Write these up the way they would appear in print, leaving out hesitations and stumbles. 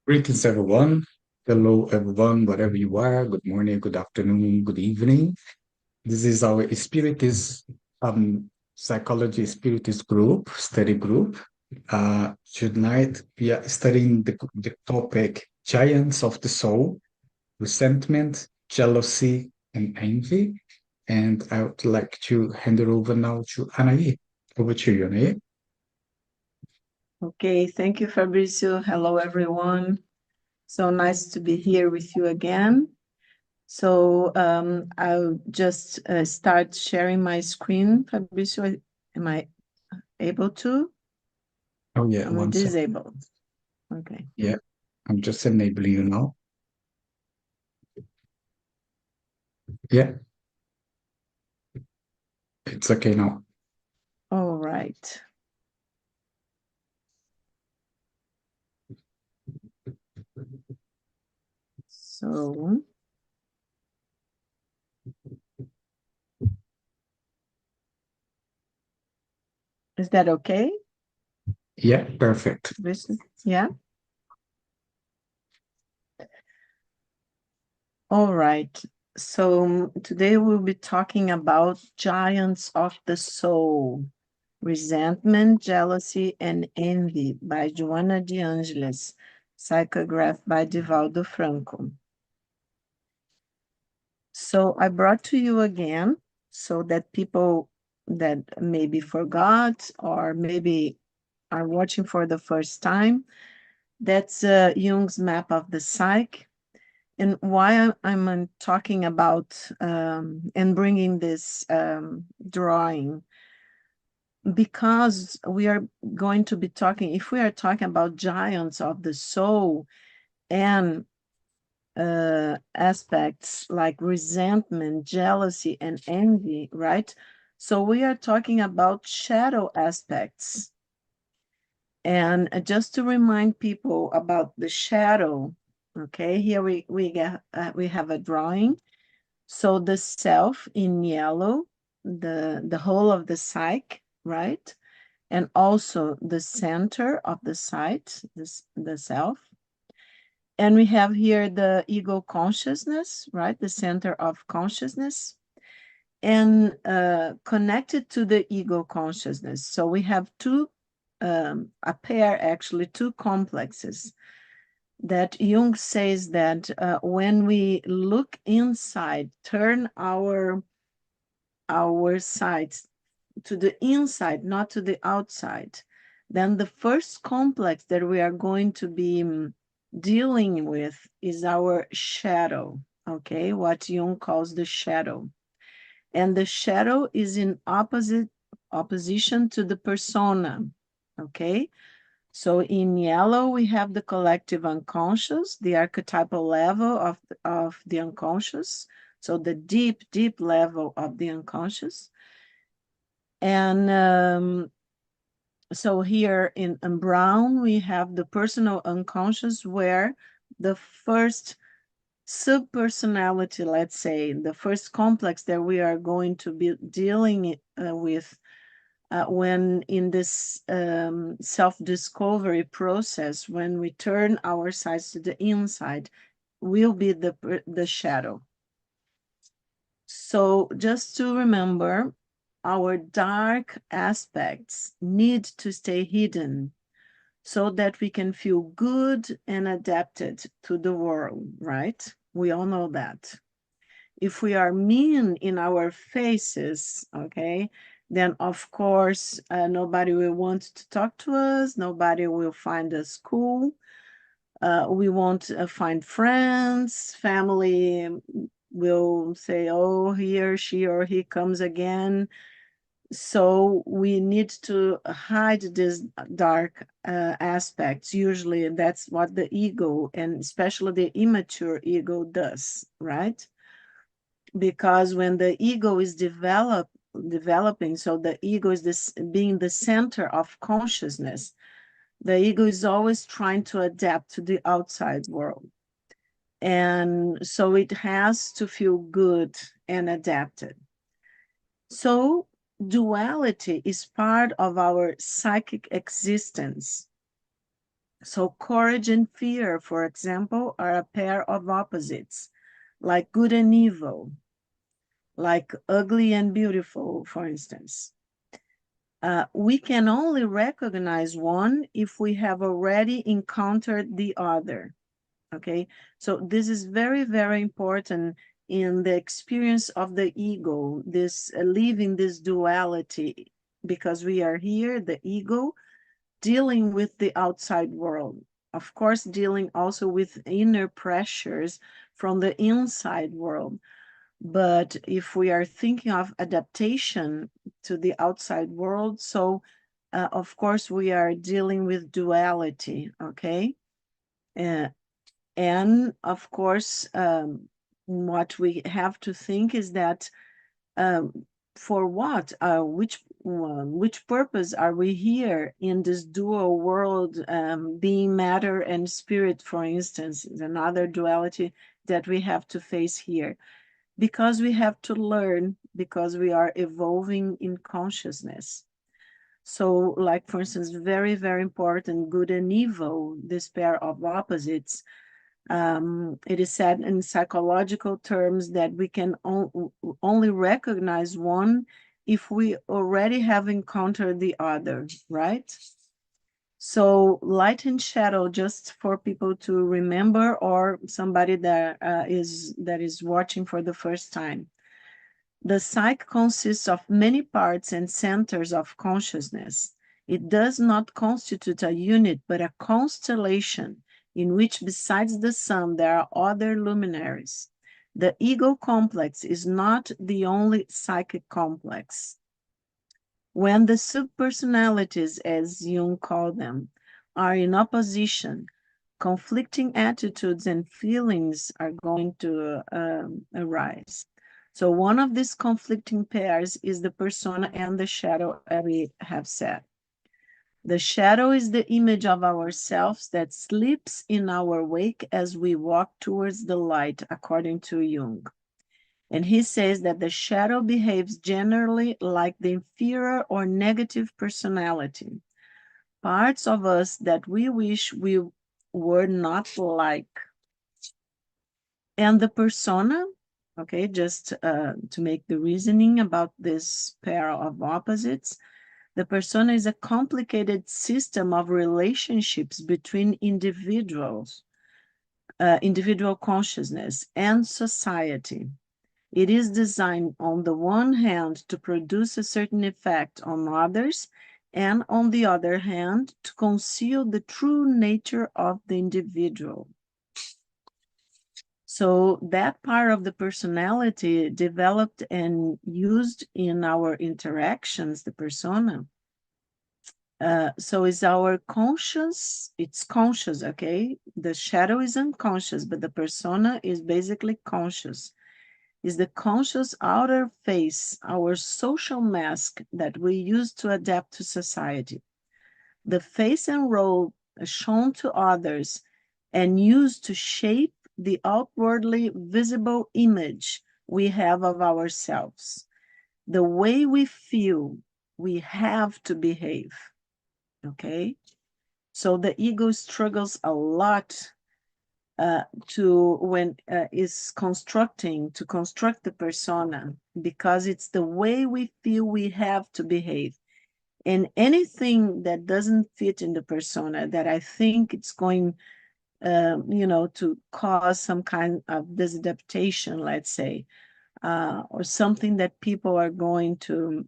Greetings, everyone. Hello, everyone, wherever you are. Good morning, good afternoon, good evening. This is our Spiritist Psychology Spiritist group, study group. Tonight, we are studying the topic Giants of the Soul, Resentment, Jealousy, and Envy. And I would like to hand it over now to Anahy. Over to you, Anahy. Okay, thank you, Fabrizio. Hello, everyone. So nice to be here with you again. So I'll just start sharing my screen. Fabrizio, am I able to? Oh, yeah, I'm disabled. Okay. Yeah, I'm just enabling you now. Yeah. It's okay now. All right. So, is that okay? Yeah, perfect. Yeah. All right. So today we'll be talking about giants of the soul. Resentment, Jealousy, and Envy by Joannei de Angelis, psychographed by Divaldo Franco. So I brought to you again so that people that maybe forgot or maybe are watching for the first time, that's Jung's map of the psyche. And why I'm talking about and bringing this drawing, because we are going to be talking, if we are talking about giants of the soul and aspects like resentment, jealousy, and envy, right? So we are talking about shadow aspects. And just to remind people about the shadow, okay, here we have a drawing. So the self in yellow, the whole of the psyche, right? And also the center of the site, the self. And we have here the ego consciousness, right? The center of consciousness. And connected to the ego consciousness. So we have a pair, actually, two complexes that Jung says that when we look inside, turn our sights to the inside, not to the outside, then the first complex that we are going to be dealing with is our shadow, okay? What Jung calls the shadow. And the shadow is in opposition to the persona, okay? So in yellow, we have the collective unconscious, the archetypal level of the unconscious, so the deep, deep level of the unconscious. And so here in brown, we have the personal unconscious, where the first subpersonality, let's say, the first complex that we are going to be dealing with when in this self-discovery process, when we turn our sights to the inside, will be the shadow. So just to remember, our dark aspects need to stay hidden so that we can feel good and adapted to the world, right? We all know that. If we are mean in our faces, okay, then of course, nobody will want to talk to us. Nobody will find us cool. We won't find friends. Family will say, oh, here she or he comes again. So we need to hide these dark aspects. Usually that's what the ego, and especially the immature ego, does, right? Because when the ego is developing, so the ego is this being the center of consciousness, the ego is always trying to adapt to the outside world. And so it has to feel good and adapted. So duality is part of our psychic existence. So courage and fear, for example, are a pair of opposites, like good and evil, like ugly and beautiful, for instance. We can only recognize one if we have already encountered the other. Okay, so this is very, very important in the experience of the ego, this living this duality, because we are here, the ego, dealing with the outside world. Of course, dealing also with inner pressures from the inside world. But if we are thinking of adaptation to the outside world, so of course we are dealing with duality, okay? And of course, what we have to think is that for what, which purpose are we here in this dual world, being matter and spirit, for instance, is another duality that we have to face here. Because we have to learn, because we are evolving in consciousness. So, like, for instance, very, very important, good and evil, this pair of opposites. It is said in psychological terms that we can only recognize one if we already have encountered the other, right? So light and shadow, just for people to remember, or somebody that is watching for the first time. The psyche consists of many parts and centers of consciousness. It does not constitute a unit, but a constellation in which, besides the sun, there are other luminaries. The ego complex is not the only psychic complex. When the subpersonalities, as Jung called them, are in opposition, conflicting attitudes and feelings are going to arise. So one of these conflicting pairs is the persona and the shadow, as we have said. The shadow is the image of ourselves that sleeps in our wake as we walk towards the light, according to Jung. And he says that the shadow behaves generally like the inferior or negative personality, parts of us that we wish we were not like. And the persona, okay, just to make the reasoning about this pair of opposites, the persona is a complicated system of relationships between individuals, individual consciousness, and society. It is designed, on the one hand, to produce a certain effect on others, and on the other hand, to conceal the true nature of the individual. So that part of the personality developed and used in our interactions, the persona. So is our conscious, it's conscious, okay? The shadow is unconscious, but the persona is basically conscious. Is the conscious outer face, our social mask that we use to adapt to society. The face and role shown to others and used to shape the outwardly visible image we have of ourselves. The way we feel, we have to behave, okay? So the ego struggles a lot is to construct the persona, because it's the way we feel we have to behave. And anything that doesn't fit in the persona, that I think it's going, to cause some kind of disadaptation, let's say, or something that people are going to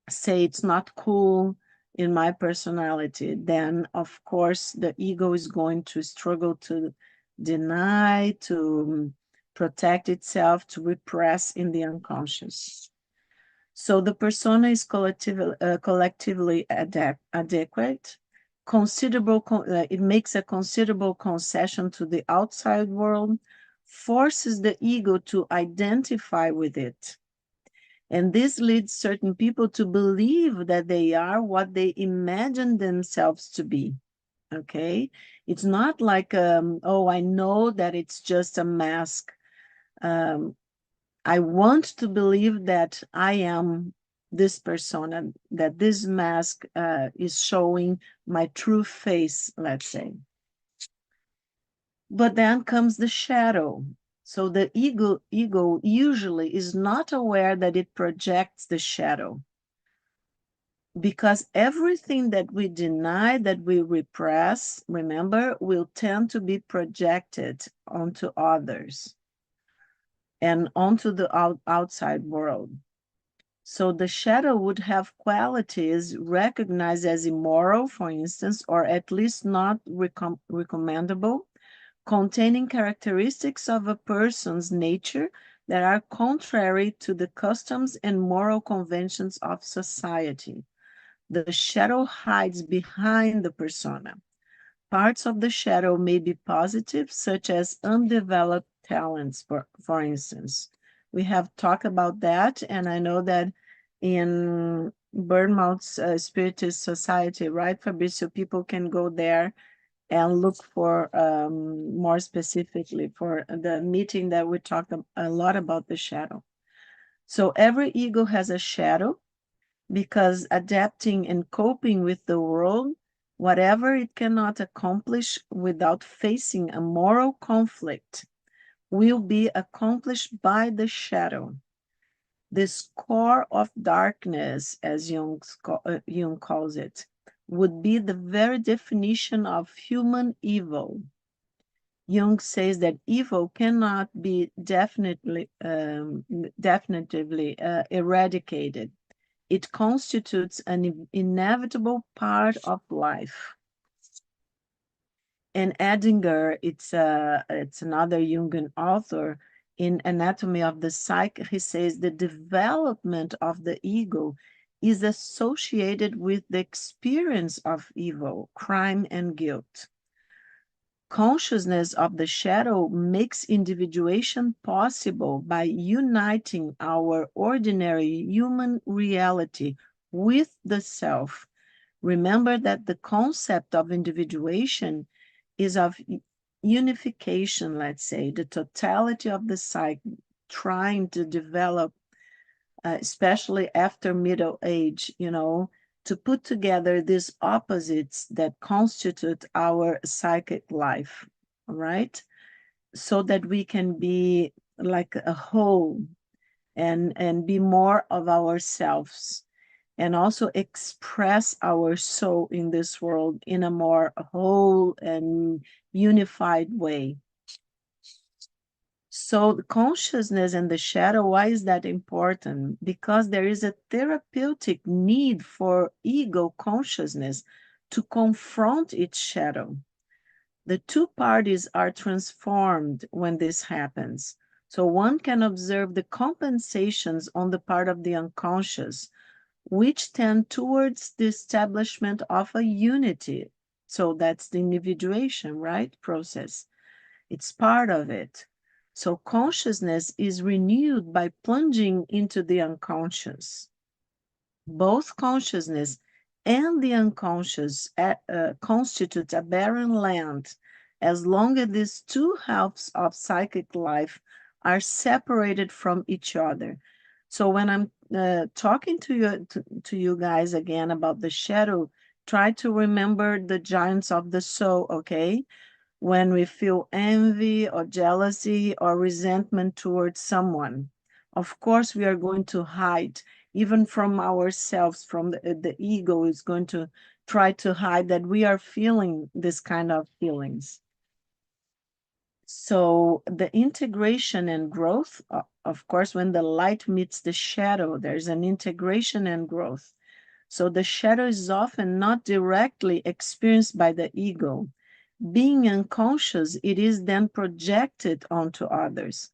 say it's not cool in my personality, then of course the ego is going to struggle to deny, to protect itself, to repress in the unconscious. So the persona is collectively adequate, it makes a considerable concession to the outside world, forces the ego to identify with it. And this leads certain people to believe that they are what they imagine themselves to be. Okay, it's not like, oh, I know that it's just a mask. I want to believe that I am this persona, that this mask is showing my true face, let's say. But then comes the shadow. So the ego usually is not aware that it projects the shadow, because everything that we deny, that we repress, remember, will tend to be projected onto others and onto the outside world. So the shadow would have qualities recognized as immoral, for instance, or at least not recommendable, containing characteristics of a person's nature that are contrary to the customs and moral conventions of society. The shadow hides behind the persona. Parts of the shadow may be positive, such as undeveloped talents, for instance. We have talked about that, and I know that in Bournemouth's Spiritist Society, right, Fabrizio, people can go there and look for more specifically for the meeting that we talked a lot about the shadow. So every ego has a shadow, because adapting and coping with the world, whatever it cannot accomplish without facing a moral conflict, will be accomplished by the shadow. This core of darkness, as Jung calls it, would be the very definition of human evil. Jung says that evil cannot be definitively eradicated. It constitutes an inevitable part of life. And Edinger, it's another Jungian author, in Anatomy of the Psyche, he says the development of the ego is associated with the experience of evil, crime, and guilt. Consciousness of the shadow makes individuation possible by uniting our ordinary human reality with the self. Remember that the concept of individuation is of unification, let's say, the totality of the psyche trying to develop, especially after middle age, to put together these opposites that constitute our psychic life, right? So that we can be like a whole and be more of ourselves, and also express our soul in this world in a more whole and unified way. So the consciousness and the shadow, why is that important? Because there is a therapeutic need for ego consciousness to confront its shadow. The two parties are transformed when this happens. So one can observe the compensations on the part of the unconscious, which tend towards the establishment of a unity. So that's the individuation, right, process. It's part of it. So consciousness is renewed by plunging into the unconscious. Both consciousness and the unconscious constitute a barren land as long as these two halves of psychic life are separated from each other. So when I'm talking to you guys again about the shadow, try to remember the giants of the soul, okay? When we feel envy or jealousy or resentment towards someone, of course we are going to hide, even from ourselves, from the ego is going to try to hide that we are feeling this kind of feelings. So the integration and growth, of course, when the light meets the shadow, there's an integration and growth. So the shadow is often not directly experienced by the ego. Being unconscious, it is then projected onto others.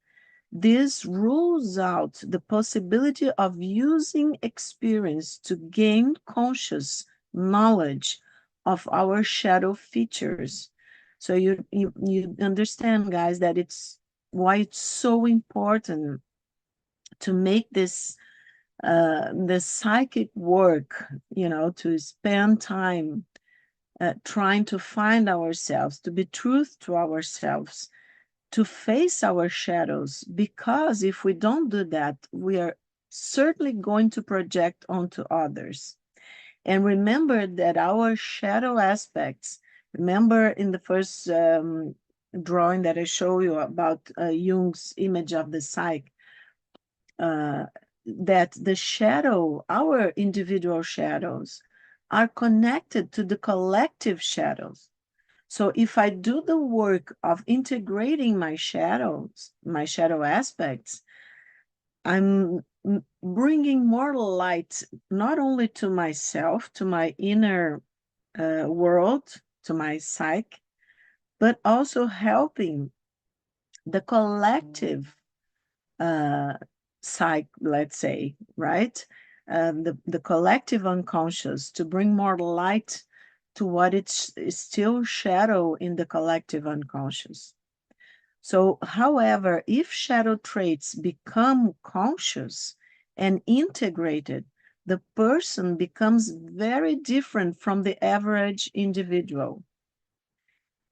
This rules out the possibility of using experience to gain conscious knowledge of our shadow features. So you understand, guys, that it's why it's so important to make this the psychic work, to spend time trying to find ourselves, to be truth to ourselves, to face our shadows, because if we don't do that, we are certainly going to project onto others. And remember that our shadow aspects, remember in the first drawing that I show you about Jung's image of the psyche, that the shadow, our individual shadows, are connected to the collective shadows. So if I do the work of integrating my shadows, my shadow aspects, I'm bringing more light, not only to myself, to my inner world, to my psyche, but also helping the collective psyche, let's say, right? The collective unconscious, to bring more light to what is still shadow in the collective unconscious. So, however, if shadow traits become conscious and integrated, the person becomes very different from the average individual.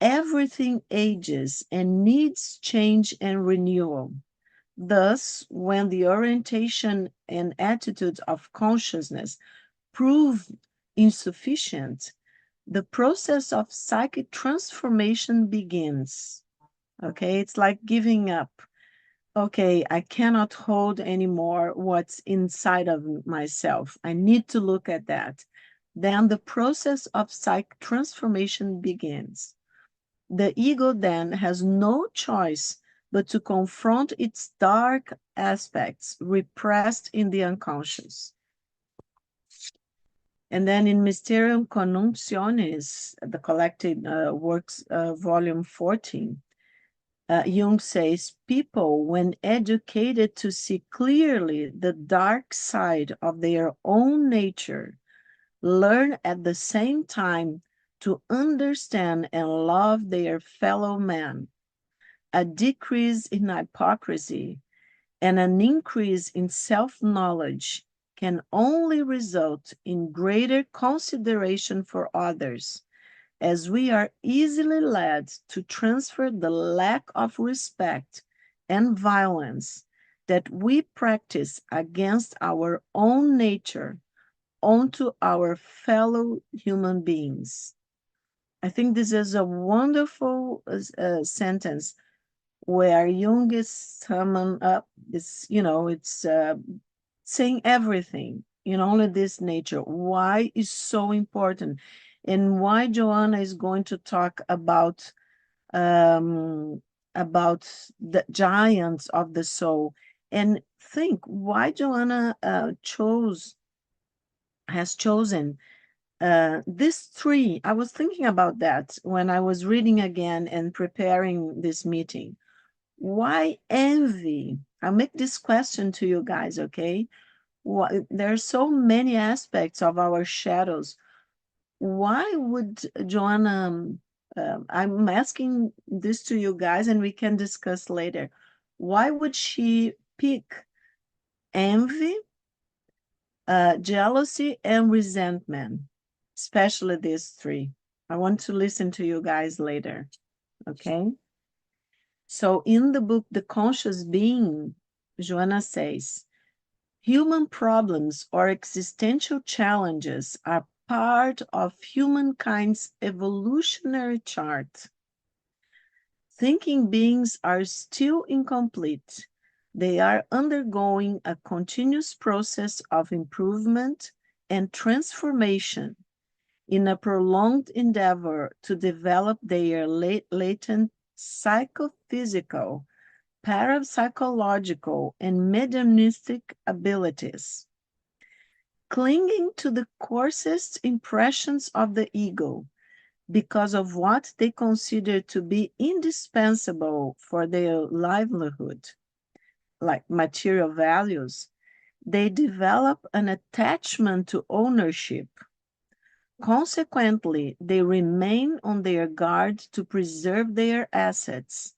Everything ages and needs change and renewal. Thus, when the orientation and attitude of consciousness prove insufficient, the process of psychic transformation begins. Okay, it's like giving up. Okay, I cannot hold anymore what's inside of myself. I need to look at that. Then the process of psychic transformation begins. The ego then has no choice but to confront its dark aspects repressed in the unconscious. And then in Mysterium Connunctionis, the collected works, volume 14, Jung says, people, when educated to see clearly the dark side of their own nature, learn at the same time to understand and love their fellow man. A decrease in hypocrisy and an increase in self-knowledge can only result in greater consideration for others, as we are easily led to transfer the lack of respect and violence that we practice against our own nature onto our fellow human beings. I think this is a wonderful sentence where Jung is summing up this, it's saying everything in only this nature. Why is so important, and why Joanna is going to talk about the giants of the soul, and think why Joanna has chosen these three. I was thinking about that when I was reading again and preparing this meeting. Why envy? I'll make this question to you guys, okay? There are so many aspects of our shadows. Why would Joanna, I'm asking this to you guys and we can discuss later. Why would she pick envy, jealousy, and resentment? Especially these three. I want to listen to you guys later, okay? So in the book, The Conscious Being, Joanna says, human problems or existential challenges are part of humankind's evolutionary chart. Thinking beings are still incomplete. They are undergoing a continuous process of improvement and transformation in a prolonged endeavor to develop their latent psychophysical, parapsychological, and mediumistic abilities. Clinging to the coarsest impressions of the ego because of what they consider to be indispensable for their livelihood, like material values, they develop an attachment to ownership. Consequently, they remain on their guard to preserve their assets,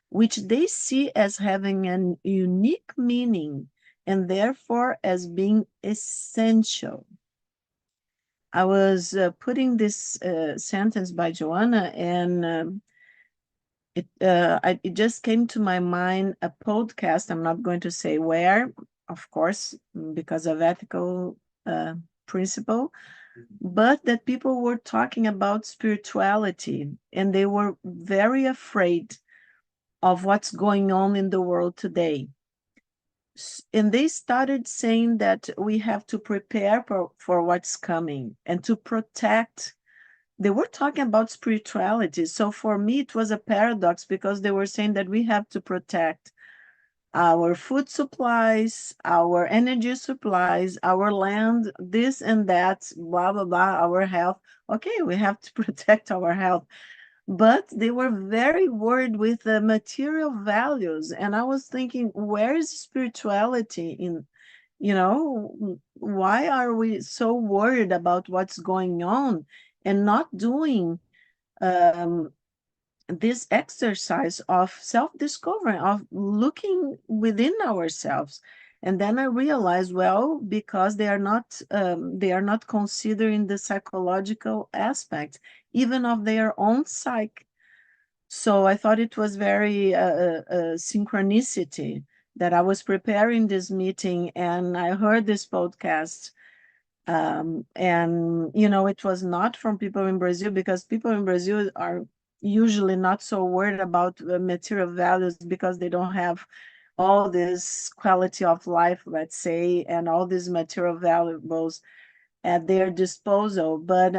which they see as having an unique meaning and therefore as being essential. I was putting this sentence by Joanna, and it just came to my mind, a podcast, I'm not going to say where, of course, because of ethical principle, but that people were talking about spirituality, and they were very afraid of what's going on in the world today. And they started saying that we have to prepare for what's coming and to protect. They were talking about spirituality. So for me, it was a paradox, because they were saying that we have to protect our food supplies, our energy supplies, our land, this and that, blah, blah, blah, our health. Okay, we have to protect our health. But they were very worried with the material values. And I was thinking, where is spirituality in, why are we so worried about what's going on and not doing this exercise of self-discovery, of looking within ourselves? And then I realized, well, because they are not considering the psychological aspect, even of their own psyche. So I thought it was very synchronicity that I was preparing this meeting and I heard this podcast. And, it was not from people in Brazil, because people in Brazil are usually not so worried about material values, because they don't have all this quality of life, let's say, and all these material valuables at their disposal. But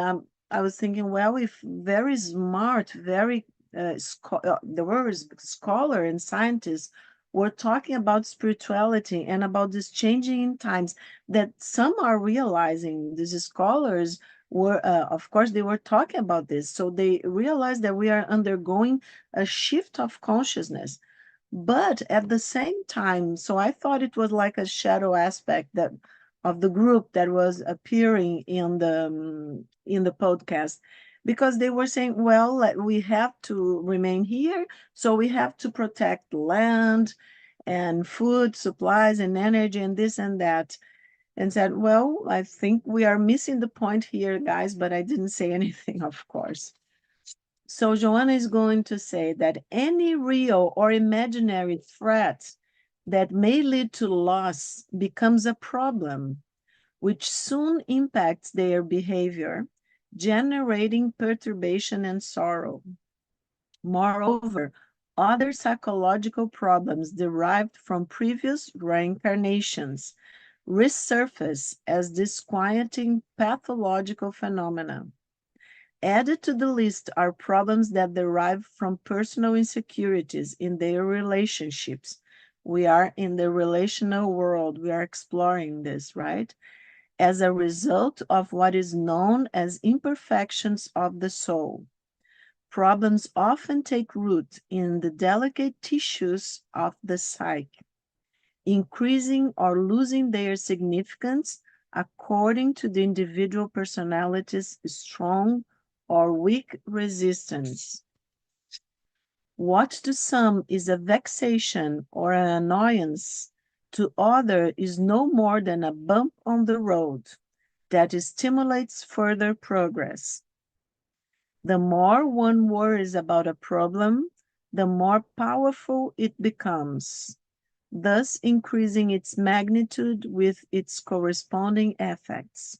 I was thinking, well, if very smart, very the words scholar and scientists were talking about spirituality and about this changing in times, that some are realizing, these scholars were, of course, they were talking about this. So they realized that we are undergoing a shift of consciousness. But at the same time, so I thought it was like a shadow aspect that of the group that was appearing in the podcast, because they were saying, well, we have to remain here, so we have to protect land and food supplies and energy and this and that. And said, well, I think we are missing the point here, guys, but I didn't say anything, of course. So Joanna is going to say that any real or imaginary threat that may lead to loss becomes a problem, which soon impacts their behavior, generating perturbation and sorrow. Moreover, other psychological problems derived from previous reincarnations resurface as disquieting pathological phenomena. Added to the list are problems that derive from personal insecurities in their relationships. We are in the relational world. We are exploring this, right? As a result of what is known as imperfections of the soul. Problems often take root in the delicate tissues of the psyche, increasing or losing their significance according to the individual personality's strong or weak resistance. What to some is a vexation or an annoyance, to others is no more than a bump on the road that stimulates further progress. The more one worries about a problem, the more powerful it becomes, thus increasing its magnitude with its corresponding effects.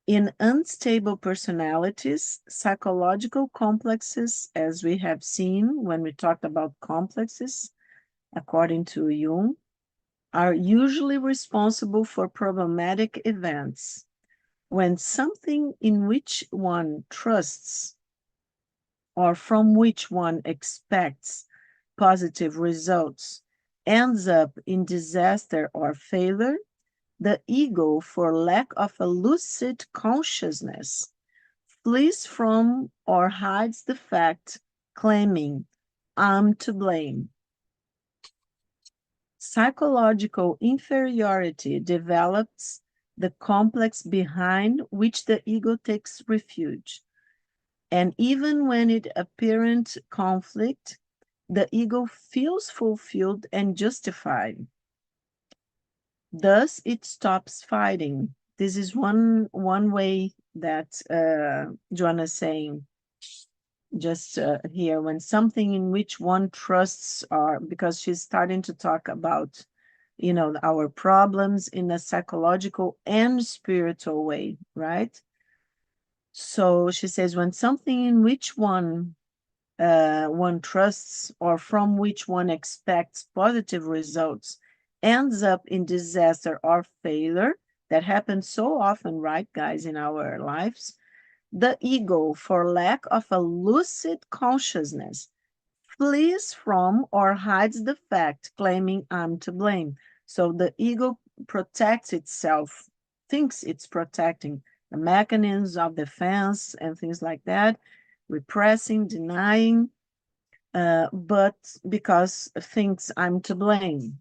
In unstable personalities, psychological complexes, as we have seen when we talked about complexes, according to Jung, are usually responsible for problematic events. When something in which one trusts or from which one expects positive results ends up in disaster or failure, the ego, for lack of a lucid consciousness, flees from or hides the fact, claiming, I'm to blame. Psychological inferiority develops the complex behind which the ego takes refuge. And even when it apparent conflict, the ego feels fulfilled and justified. Thus, it stops fighting. This is one way that Joanna is saying just here, when something in which one trusts are, because she's starting to talk about, you know, our problems in a psychological and spiritual way, right? So she says, when something in which one trusts or from which one expects positive results ends up in disaster or failure, that happens so often, right, guys, in our lives, the ego, for lack of a lucid consciousness, flees from or hides the fact, claiming I'm to blame. So the ego protects itself, thinks it's protecting the mechanisms of defense and things like that, repressing, denying, but because thinks I'm to blame.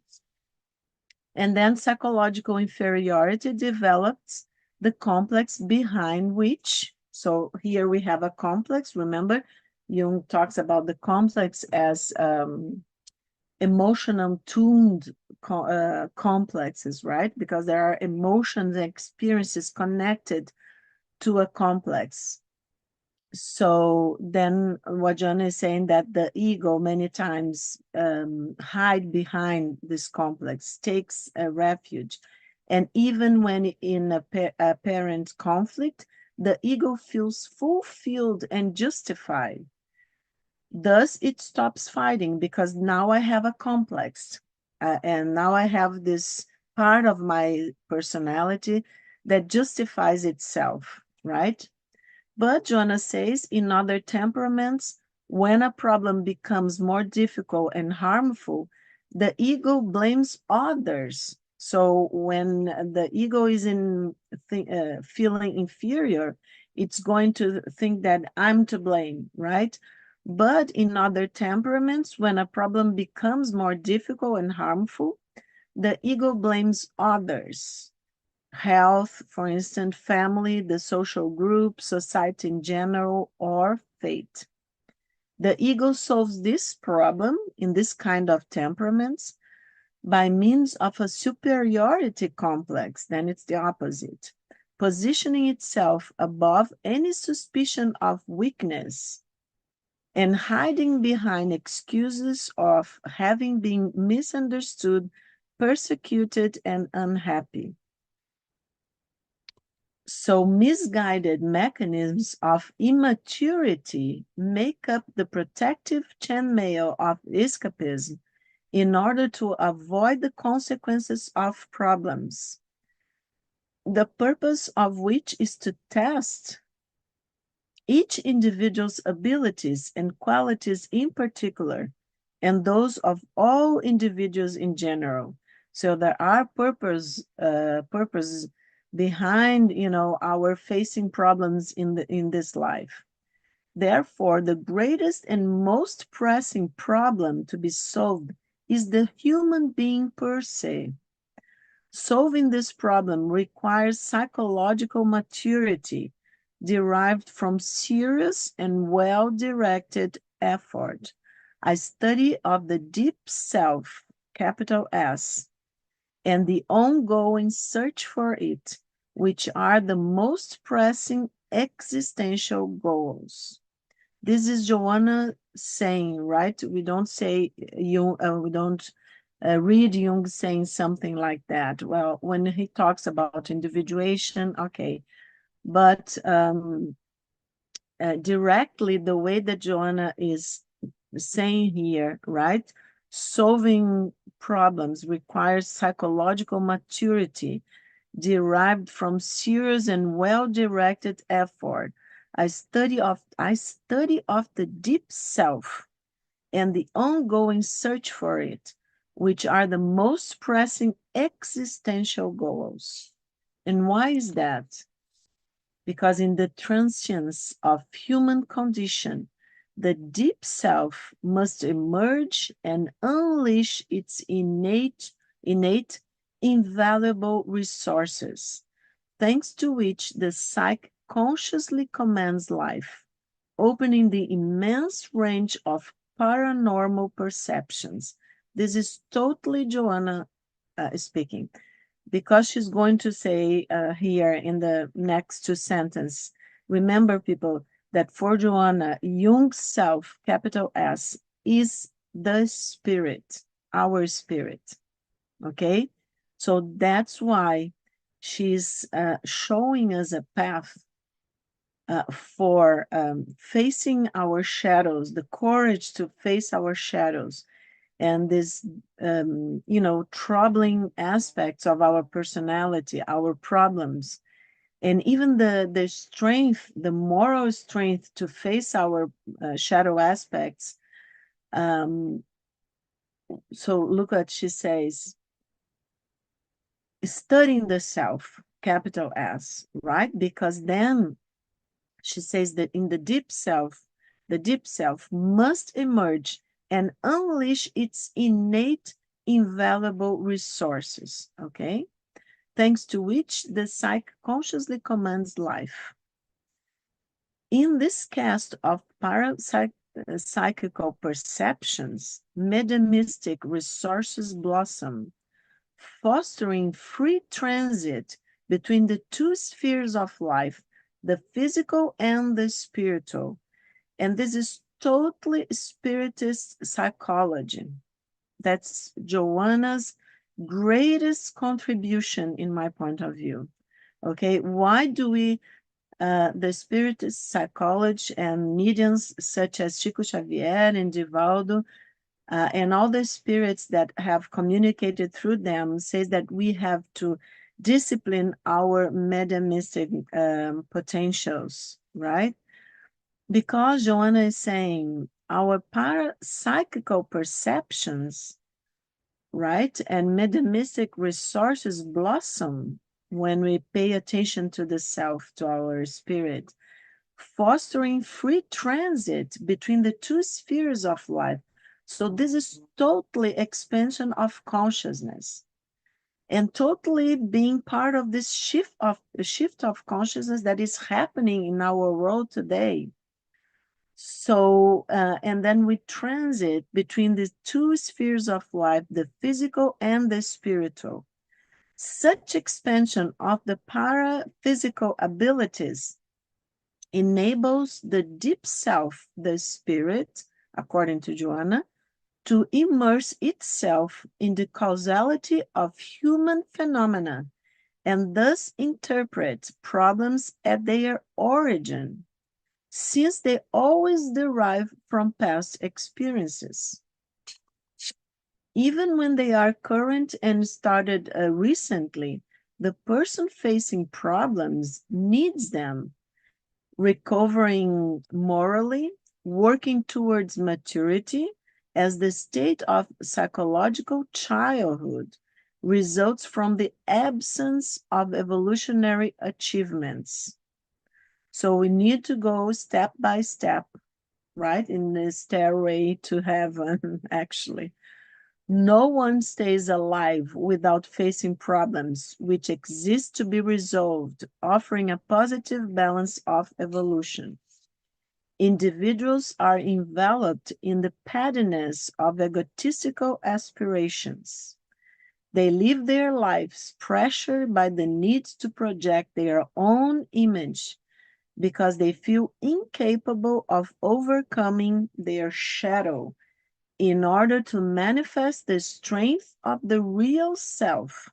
And then psychological inferiority develops the complex behind which, so here we have a complex. Remember, Jung talks about the complex as emotional tuned complexes, right? Because there are emotions and experiences connected to a complex. So then what John is saying, that the ego many times hide behind this complex, takes a refuge. And even when in a apparent conflict, the ego feels fulfilled and justified. Thus, it stops fighting because now I have a complex. And now I have this part of my personality that justifies itself, right? But Joanna says, in other temperaments, when a problem becomes more difficult and harmful, the ego blames others. So when the ego is feeling inferior, it's going to think that I'm to blame, right? But in other temperaments, when a problem becomes more difficult and harmful, the ego blames others. Health, for instance, family, the social group, society in general, or fate. The ego solves this problem in this kind of temperaments by means of a superiority complex. Then it's the opposite, positioning itself above any suspicion of weakness and hiding behind excuses of having been misunderstood, persecuted, and unhappy. So misguided mechanisms of immaturity make up the protective chainmail of escapism in order to avoid the consequences of problems, the purpose of which is to test each individual's abilities and qualities in particular, and those of all individuals in general. So there are purposes behind, you know, our facing problems in this life. Therefore, the greatest and most pressing problem to be solved is the human being per se. Solving this problem requires psychological maturity derived from serious and well-directed effort, a study of the deep self, capital S, and the ongoing search for it, which are the most pressing existential goals. This is Joanna saying, right? We don't say Jung, we don't read Jung saying something like that. Well, when he talks about individuation, okay, but directly the way that Joanna is saying here, right? Solving problems requires psychological maturity derived from serious and well-directed effort. I study of the deep self and the ongoing search for it, which are the most pressing existential goals. And why is that? Because in the transience of human condition, the deep self must emerge and unleash its innate, invaluable resources, thanks to which the psyche consciously commands life, opening the immense range of paranormal perceptions. This is totally Joanna speaking, because she's going to say here in the next two sentences, remember, people, that for Joanna, Jung's self, capital S, is the spirit, our spirit. okay? So that's why she's showing us a path for facing our shadows, the courage to face our shadows, and this, troubling aspects of our personality, our problems, and even the strength, the moral strength to face our shadow aspects. So look what she says: studying the self, capital S, right? Because then she says that in the deep self must emerge and unleash its innate, invaluable resources, okay? Thanks to which the psyche consciously commands life. In this cast of parapsychical perceptions, mediumistic resources blossom, fostering free transit between the two spheres of life, the physical and the spiritual. And this is totally spiritist psychology. That's Joanna's greatest contribution in my point of view. Okay, why do we, the spiritist psychology and mediums such as Chico Xavier and Divaldo, and all the spirits that have communicated through them, says that we have to discipline our mediumistic potentials, right? Because Joanna is saying our parapsychical perceptions, right, and mediumistic resources blossom when we pay attention to the self, to our spirit, fostering free transit between the two spheres of life. So this is totally expansion of consciousness and totally being part of this shift of consciousness that is happening in our world today. So, and then we transit between the two spheres of life, the physical and the spiritual. Such expansion of the paraphysical abilities enables the deep self, the spirit, according to Joanna, to immerse itself in the causality of human phenomena and thus interpret problems at their origin, since they always derive from past experiences. Even when they are current and started recently, the person facing problems needs them, recovering morally, working towards maturity, as the state of psychological childhood results from the absence of evolutionary achievements. So we need to go step by step, right, in the stairway to heaven, actually. No one stays alive without facing problems which exist to be resolved, offering a positive balance of evolution. Individuals are enveloped in the pettiness of egotistical aspirations. They live their lives pressured by the need to project their own image because they feel incapable of overcoming their shadow in order to manifest the strength of the real self,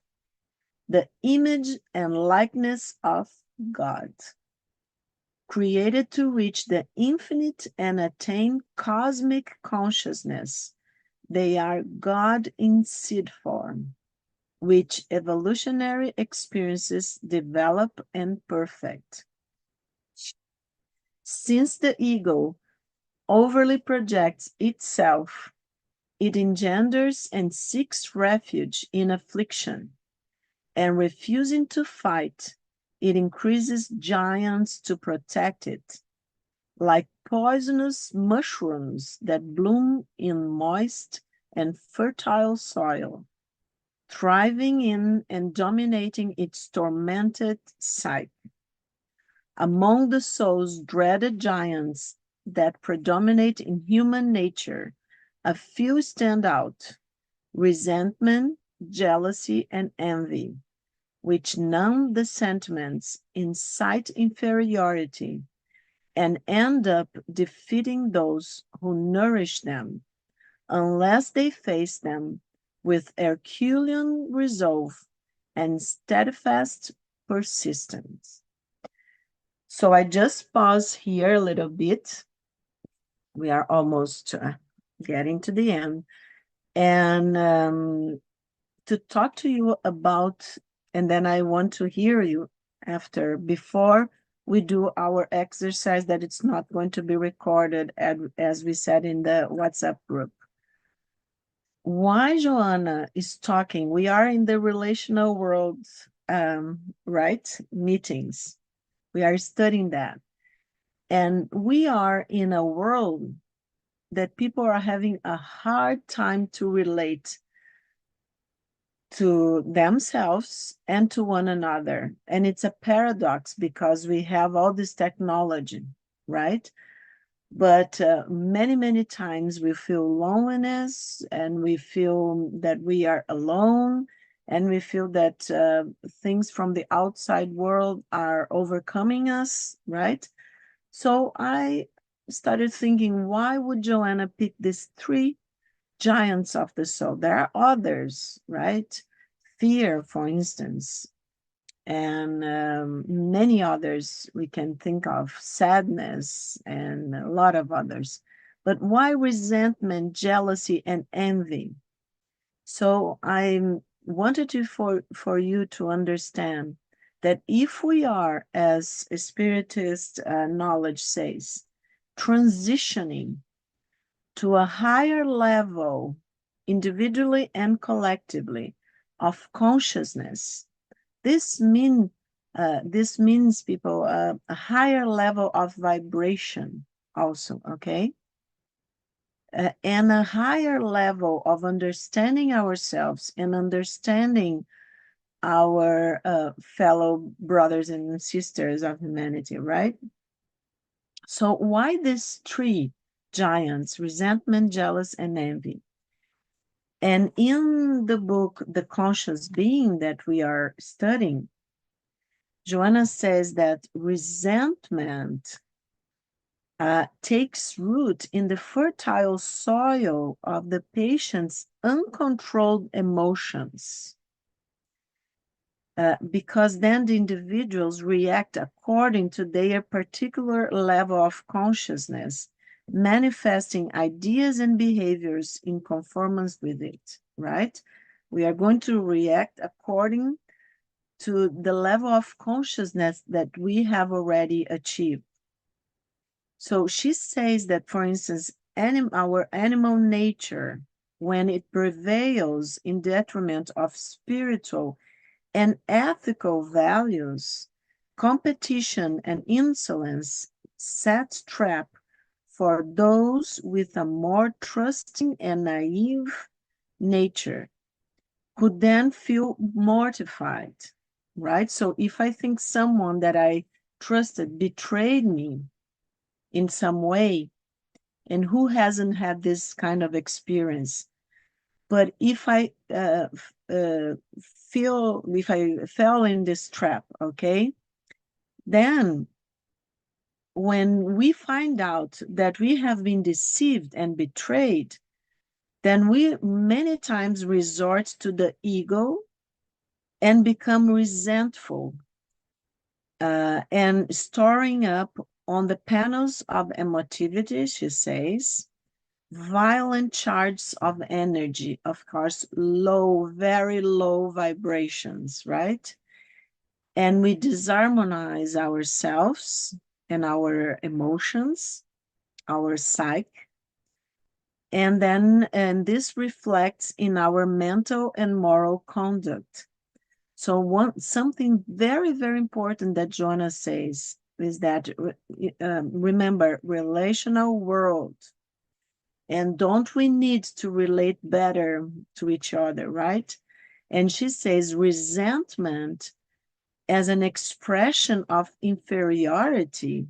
the image and likeness of God, created to reach the infinite and attain cosmic consciousness. They are God in seed form, which evolutionary experiences develop and perfect. Since the ego overly projects itself, it engenders and seeks refuge in affliction, and refusing to fight, it increases giants to protect it, like poisonous mushrooms that bloom in moist and fertile soil, thriving in and dominating its tormented psyche. Among the soul's dreaded giants that predominate in human nature, a few stand out: resentment, jealousy, and envy, which numb the sentiments, incite inferiority, and end up defeating those who nourish them, unless they face them with Herculean resolve and steadfast persistence. So I just pause here a little bit. We are almost getting to the end. And to talk to you about, and then I want to hear you after, before we do our exercise, that it's not going to be recorded, as we said in the WhatsApp group. Why Joanna is talking, we are in the relational world, right? Meetings. We are studying that. And we are in a world that people are having a hard time to relate to themselves and to one another. And it's a paradox because we have all this technology, right? But many times we feel loneliness, and we feel that we are alone, and we feel that things from the outside world are overcoming us, right? So I started thinking, why would Joanna pick these 3 giants of the soul? There are others, right? Fear, for instance, and many others we can think of, sadness, and a lot of others. But why resentment, jealousy, and envy? So I wanted for you to understand that if we are, as a Spiritist knowledge says, transitioning to a higher level, individually and collectively, of consciousness, this means, people, a higher level of vibration also, okay? And a higher level of understanding ourselves and understanding our fellow brothers and sisters of humanity, right? So why these 3 giants, resentment, jealous, and envy? And in the book, The Conscious Being, that we are studying, Joanna says that resentment takes root in the fertile soil of the patient's uncontrolled emotions, because then the individuals react according to their particular level of consciousness, manifesting ideas and behaviors in conformance with it, right? We are going to react according to the level of consciousness that we have already achieved. So she says that, for instance, our animal nature, when it prevails in detriment of spiritual and ethical values, competition and insolence set trap for those with a more trusting and naive nature, who then feel mortified, right? So if I think someone that I trusted betrayed me in some way, and who hasn't had this kind of experience? But if I fell in this trap, okay, then when we find out that we have been deceived and betrayed, then we many times resort to the ego and become resentful, and storing up on the panels of emotivity, she says, violent charges of energy, of course, low, very low vibrations, right? And we disharmonize ourselves and our emotions, our psyche, and this reflects in our mental and moral conduct. So something very, very important that Joanna says is that, remember, relational world. And don't we need to relate better to each other, right? And she says resentment as an expression of inferiority,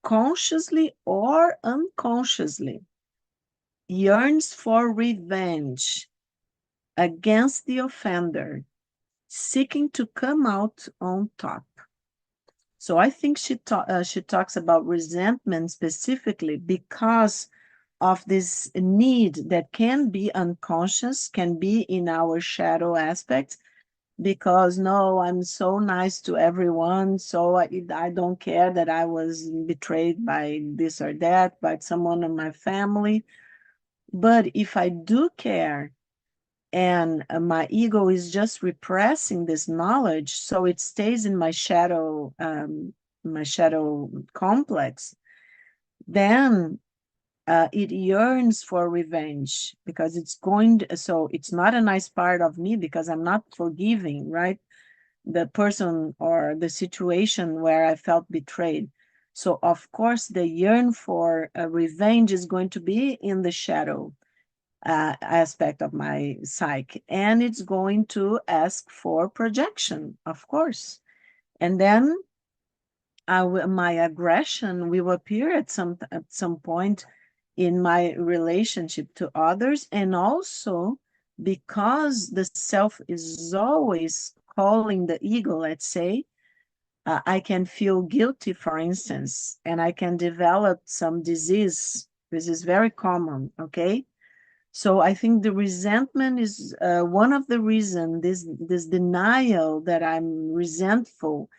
consciously or unconsciously, yearns for revenge against the offender, seeking to come out on top. So I think she talks about resentment specifically because of this need that can be unconscious, can be in our shadow aspects, because no, I'm so nice to everyone, so I don't care that I was betrayed by this or that, by someone in my family. But if I do care, and my ego is just repressing this knowledge, so it stays in my shadow complex, then it yearns for revenge, because it's going to, so it's not a nice part of me, because I'm not forgiving, right, the person or the situation where I felt betrayed. So of course the yearn for revenge is going to be in the shadow aspect of my psyche, and it's going to ask for projection, of course. And then my aggression will appear at some point in my relationship to others, and also because the self is always calling the ego, let's say, I can feel guilty, for instance, and I can develop some disease. This is very common, okay? So I think the resentment is one of the reasons, this denial that I'm resentful,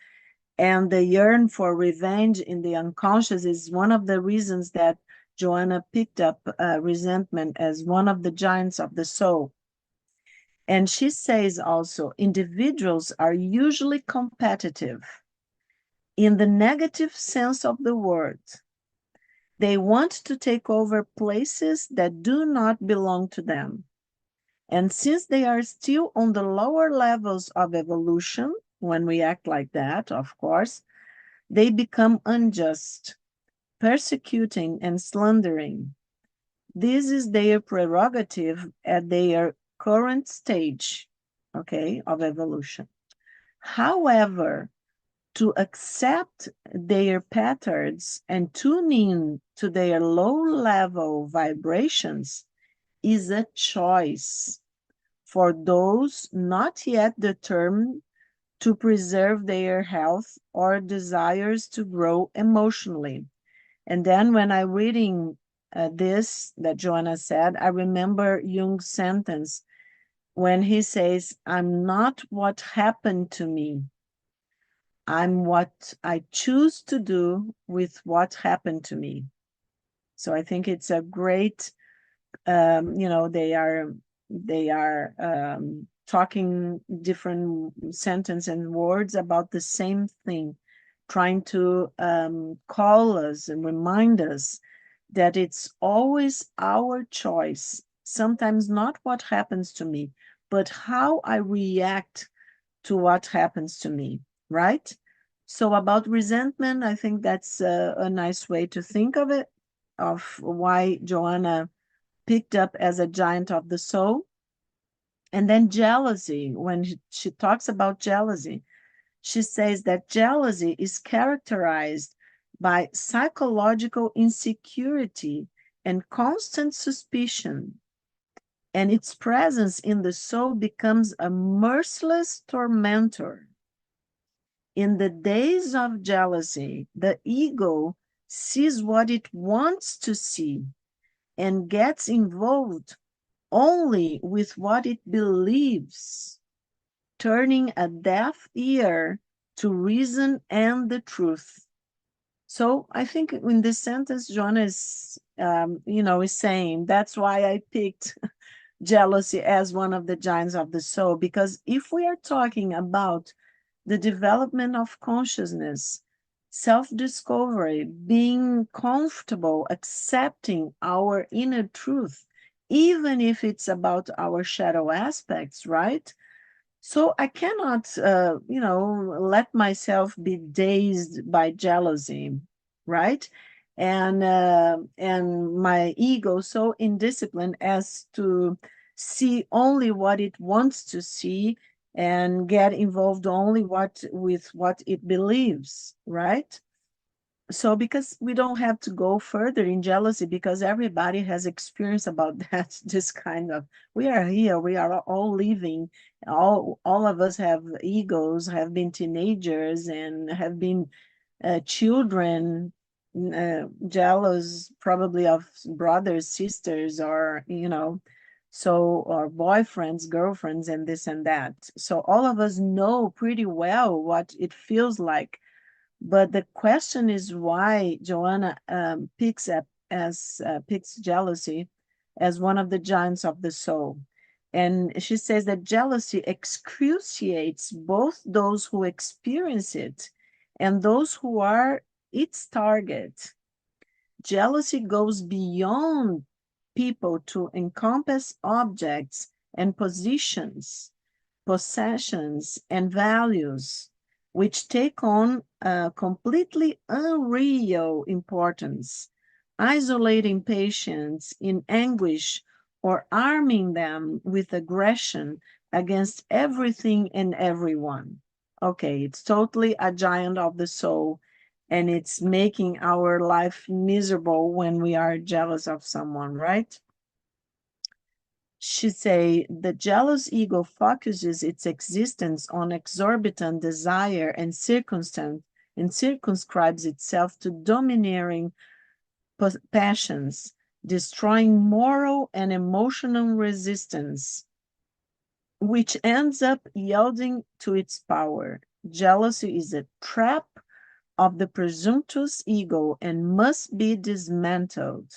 and the yearn for revenge in the unconscious is one of the reasons that Joanna picked up resentment as one of the giants of the soul. And she says also, individuals are usually competitive in the negative sense of the word. They want to take over places that do not belong to them. And since they are still on the lower levels of evolution, when we act like that, of course, they become unjust, persecuting and slandering. This is their prerogative at their current stage, okay, of evolution. However, to accept their patterns and tune in to their low-level vibrations is a choice for those not yet determined to preserve their health or desires to grow emotionally. And then when I'm reading this that Joanna said, I remember Jung's sentence when he says, I'm not what happened to me. I'm what I choose to do with what happened to me. So I think it's a great, they are talking different sentences and words about the same thing, trying to call us and remind us that it's always our choice, sometimes not what happens to me, but how I react to what happens to me, right? So about resentment, I think that's a nice way to think of it, of why Joanna picked up as a giant of the soul. And then jealousy, when she talks about jealousy, she says that jealousy is characterized by psychological insecurity and constant suspicion, and its presence in the soul becomes a merciless tormentor. In the days of jealousy, the ego sees what it wants to see and gets involved only with what it believes, turning a deaf ear to reason and the truth. So I think in this sentence, John is, is saying that's why I picked jealousy as one of the giants of the soul, because if we are talking about the development of consciousness, self-discovery, being comfortable, accepting our inner truth, even if it's about our shadow aspects, right? So I cannot, let myself be dazed by jealousy, right? And my ego so indisciplined as to see only what it wants to see and get involved only with what it believes, right? So because we don't have to go further in jealousy, because everybody has experience about that, this kind of, we are here, we are all living, all of us have egos, have been teenagers and have been children, jealous probably of brothers, sisters, or, so, or boyfriends, girlfriends, and this and that. So all of us know pretty well what it feels like. But the question is why Joanna picks jealousy as one of the giants of the soul. And she says that jealousy excruciates both those who experience it and those who are its target. Jealousy goes beyond people to encompass objects and positions, possessions, and values, which take on a completely unreal importance, isolating patients in anguish or arming them with aggression against everything and everyone. Okay, it's totally a giant of the soul, and it's making our life miserable when we are jealous of someone, right? She say the jealous ego focuses its existence on exorbitant desire and circumscribes itself to domineering passions, destroying moral and emotional resistance, which ends up yielding to its power. Jealousy is a trap of the presumptuous ego and must be dismantled.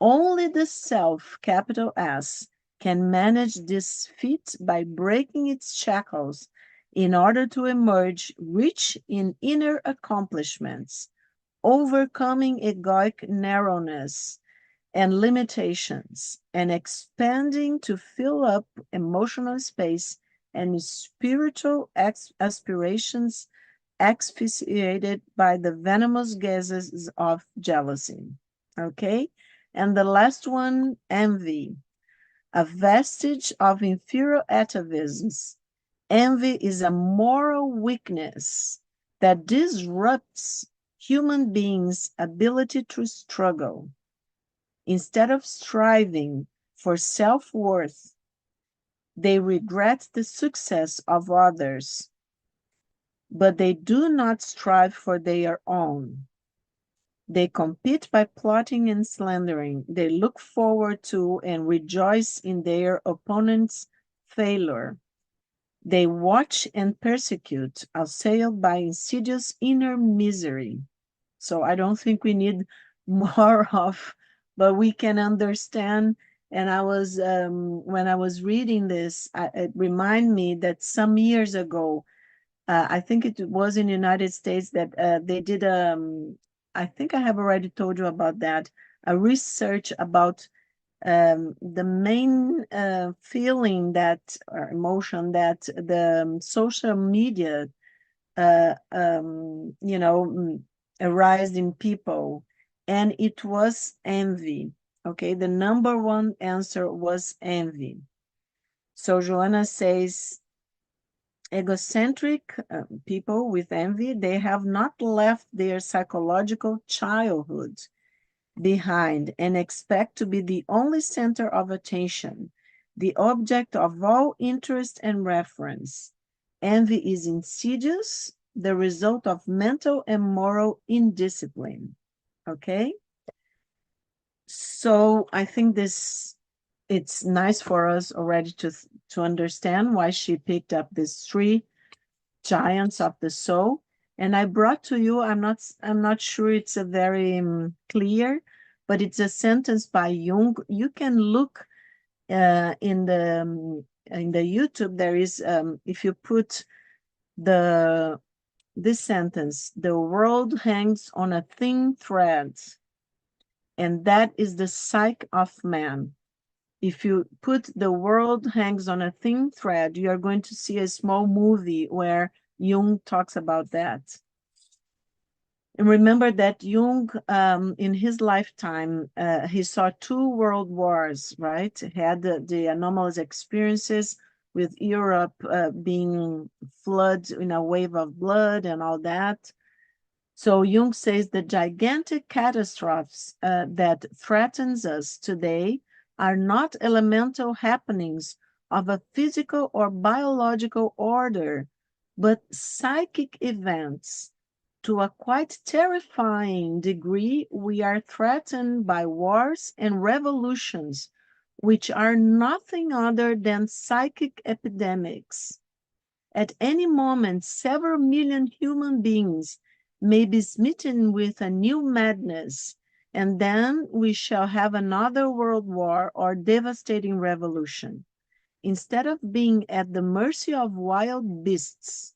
Only the self, capital S, can manage this feat by breaking its shackles in order to emerge rich in inner accomplishments, overcoming egoic narrowness and limitations, and expanding to fill up emotional space and spiritual aspirations asphyxiated by the venomous gases of jealousy. Okay? And the last one, envy, a vestige of inferior atavisms. Envy is a moral weakness that disrupts human beings' ability to struggle. Instead of striving for self-worth, they regret the success of others, but they do not strive for their own. They compete by plotting and slandering. They look forward to and rejoice in their opponent's failure. They watch and persecute, assailed by insidious inner misery. So I don't think we need more of, but we can understand. And I was, when I was reading this, it reminded me that some years ago, I think it was in the United States that they did, I think I have already told you about that, a research about the main feeling that, or emotion that the social media, arise in people, and it was envy. Okay, the number one answer was envy. So Joanna says, egocentric people with envy, they have not left their psychological childhood behind and expect to be the only center of attention, the object of all interest and reference. Envy is insidious, the result of mental and moral indiscipline. Okay? So I think it's nice for us already to understand why she picked up these three giants of the soul. And I brought to you, I'm not sure it's a very clear, but it's a sentence by Jung. You can look in the YouTube. There is, if you put this sentence, the world hangs on a thin thread, and that is the psyche of man. If you put the world hangs on a thin thread, you are going to see a small movie where Jung talks about that. And remember that Jung, in his lifetime, he saw 2 world wars, right? He had the anomalous experiences with Europe being flooded in a wave of blood and all that. So Jung says the gigantic catastrophes that threatens us today are not elemental happenings of a physical or biological order, but psychic events To a quite terrifying degree, we are threatened by wars and revolutions, which are nothing other than psychic epidemics. At any moment, several million human beings may be smitten with a new madness, and then we shall have another world war or devastating revolution. Instead of being at the mercy of wild beasts,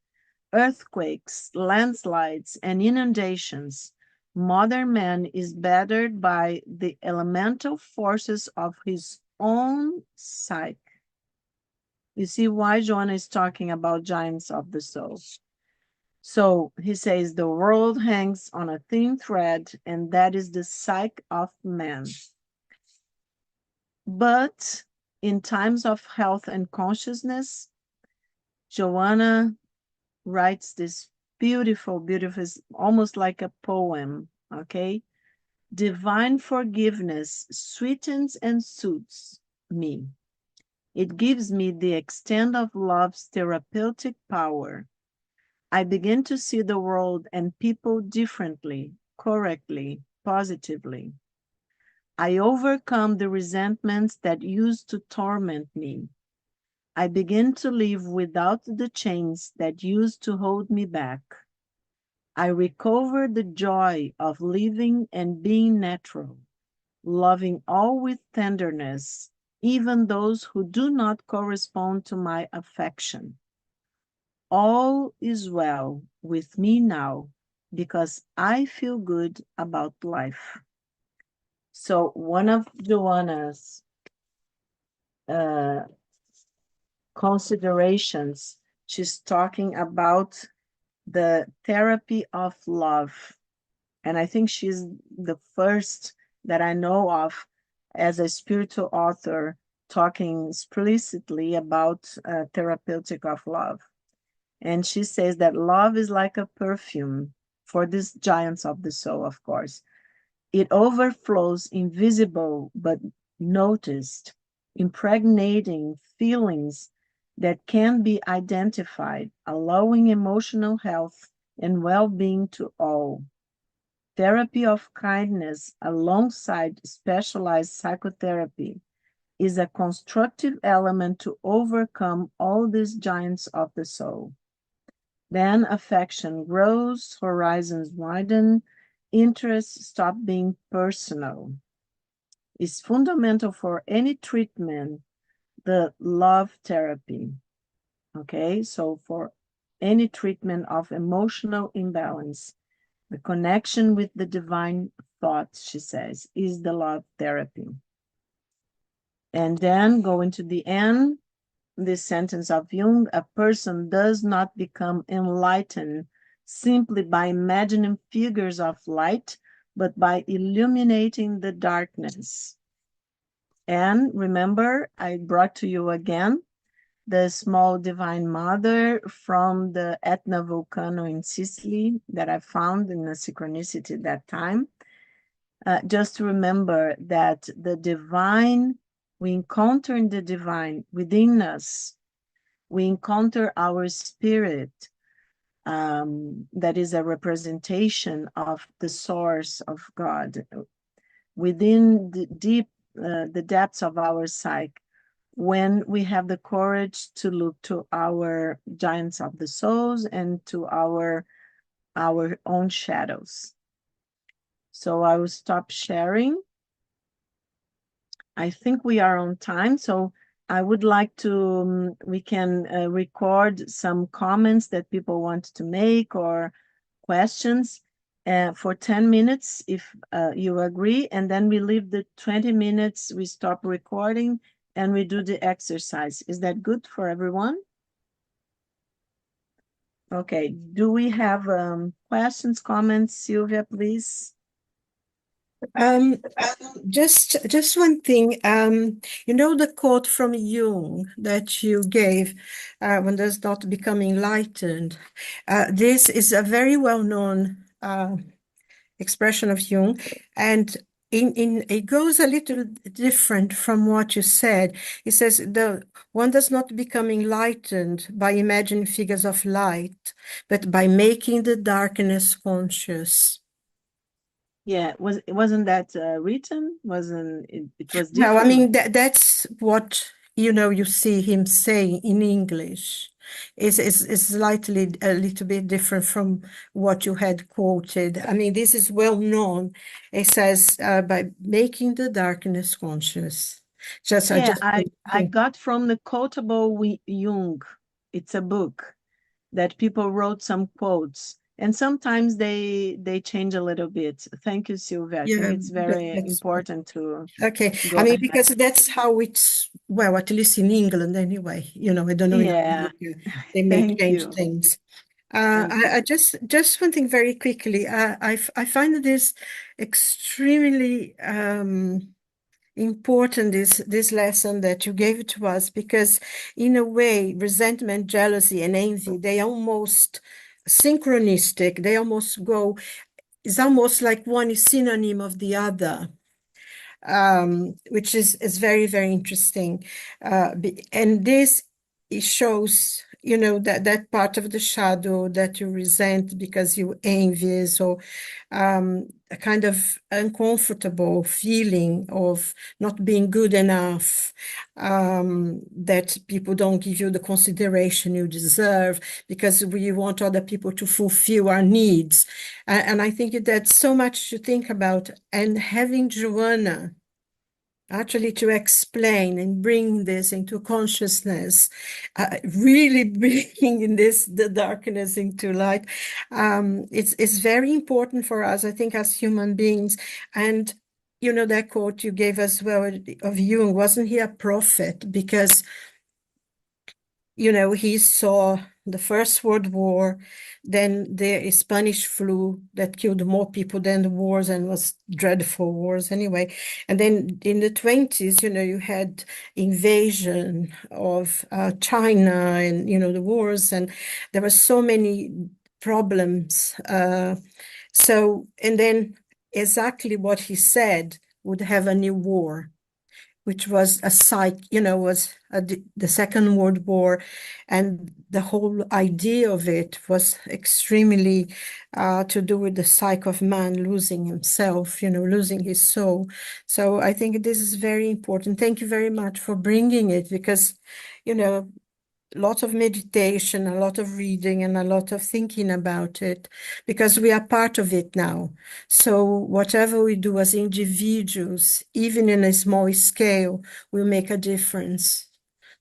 earthquakes, landslides, and inundations, modern man is battered by the elemental forces of his own psyche. You see why Joanna is talking about giants of the soul. So he says the world hangs on a thin thread, and that is the psyche of man. But in times of health and consciousness, Joanna writes this beautiful, almost like a poem, okay? Divine forgiveness sweetens and soothes me. It gives me the extent of love's therapeutic power. I begin to see the world and people differently, correctly, positively. I overcome the resentments that used to torment me. I begin to live without the chains that used to hold me back. I recover the joy of living and being natural, loving all with tenderness, even those who do not correspond to my affection. All is well with me now because I feel good about life. So one of Joanna's considerations, she's talking about the therapy of love. And I think she's the first that I know of as a spiritual author talking explicitly about therapeutic of love. And she says that love is like a perfume for these giants of the soul, of course. It overflows invisible but noticed, impregnating feelings that can be identified, allowing emotional health and well-being to all. Therapy of kindness alongside specialized psychotherapy is a constructive element to overcome all these giants of the soul. Then affection grows, horizons widen, interests stop being personal. It's fundamental for any treatment, the love therapy. Okay, so for any treatment of emotional imbalance, the connection with the divine thought, she says, is the love therapy. And then going to the end, this sentence of Jung, a person does not become enlightened simply by imagining figures of light, but by illuminating the darkness. And remember, I brought to you again the small divine mother from the Etna volcano in Sicily that I found in a synchronicity that time. Just to remember that the divine, we encounter the divine within us. We encounter our spirit, that is a representation of the source of God within the depths of our psyche, when we have the courage to look to our giants of the souls and to our own shadows. So I will stop sharing. I think we are on time, so I would like to, we can record some comments that people want to make or questions for 10 minutes, if you agree, and then we leave the 20 minutes, we stop recording, and we do the exercise. Is that good for everyone? Okay, do we have questions, comments? Sylvia, please. Just one thing. You know the quote from Jung that you gave, one does not become enlightened. This is a very well-known expression of Jung, and it goes a little different from what you said. It says one does not become enlightened by imagining figures of light, but by making the darkness conscious. Yeah, wasn't that written? It was Well, I different? mean, that's what, you see him saying in English. Is slightly a little bit different from what you had quoted. I mean, this is well known. It says by making the darkness conscious. I got from the quotable Jung. It's a book that people wrote some quotes, and sometimes they change a little bit. Thank you, Sylvia. I think it's very important to okay. I mean, because that's how it's, well, at least in England anyway. I don't know. Yeah. They may Thank change you. things. I just one thing very quickly. I find this extremely important, this lesson that you gave to us, because in a way, resentment, jealousy, and envy, they almost synchronistic. They almost go. It's almost like one is synonym of the other. Which is very, very interesting. And this, it shows, that part of the shadow that you resent because you envy, so a kind of uncomfortable feeling of not being good enough, that people don't give you the consideration you deserve because we want other people to fulfill our needs. And I think that's so much to think about. And having Joanna actually to explain and bring this into consciousness, really bringing the darkness into light, it's very important for us, I think, as human beings. And that quote you gave as well of Jung, wasn't he a prophet? Because he saw the First World War, then the Spanish flu that killed more people than the wars and was dreadful wars anyway. And then in the 20s, you had invasion of China and, the wars, and there were so many problems. And then exactly what he said would have a new war, which was the Second World War, and the whole idea of it was extremely to do with the psyche of man losing himself, losing his soul. So I think this is very important. Thank you very much for bringing it, because, lots of meditation, a lot of reading, and a lot of thinking about it, because we are part of it now. So whatever we do as individuals, even in a small scale, will make a difference.